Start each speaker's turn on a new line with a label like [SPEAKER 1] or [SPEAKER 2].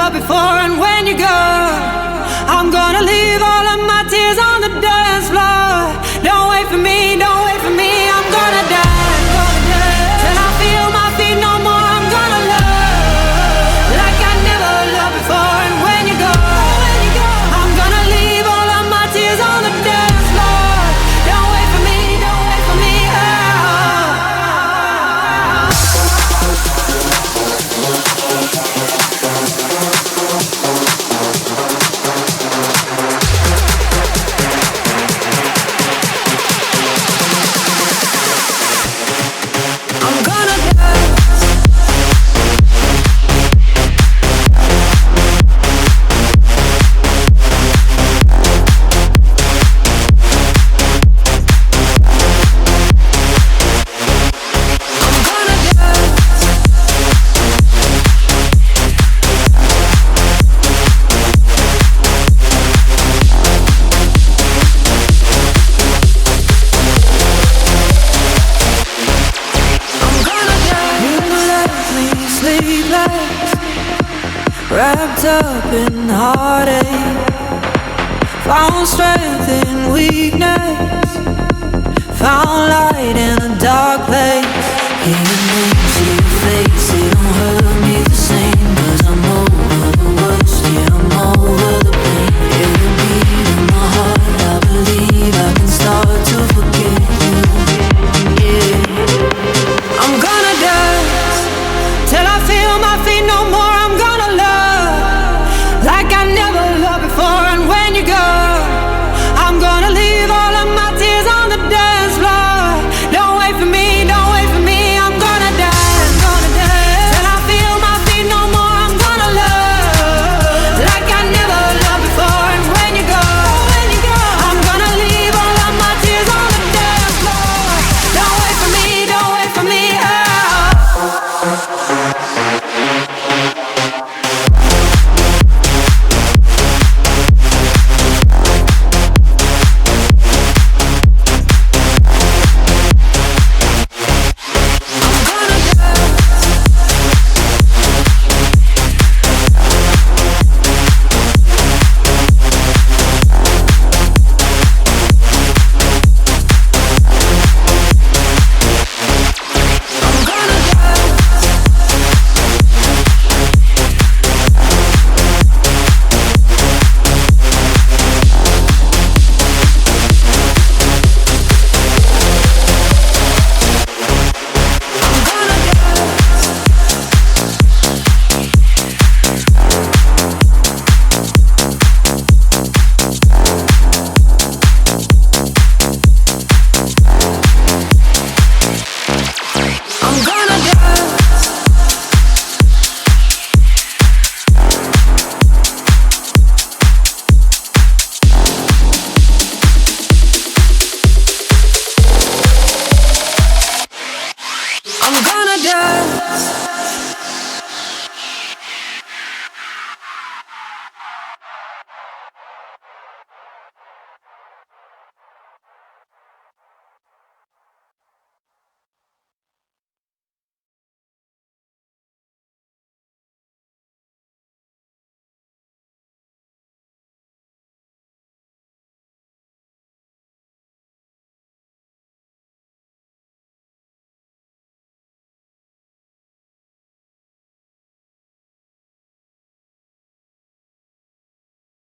[SPEAKER 1] loved before. And when you go, I'm gonna leave all of my tears on the dance floor. Don't wait for me, don't wait for me, I'm gonna die. Till I feel my feet no more, I'm gonna love like I never loved before. And when you go, I'm gonna leave all of my tears on the dance floor. Don't wait for me, don't wait for me, I'm gonna dance. I'm gonna dance. I'm gonna dance. You left me sleepless, wrapped up in heartache. Found strength in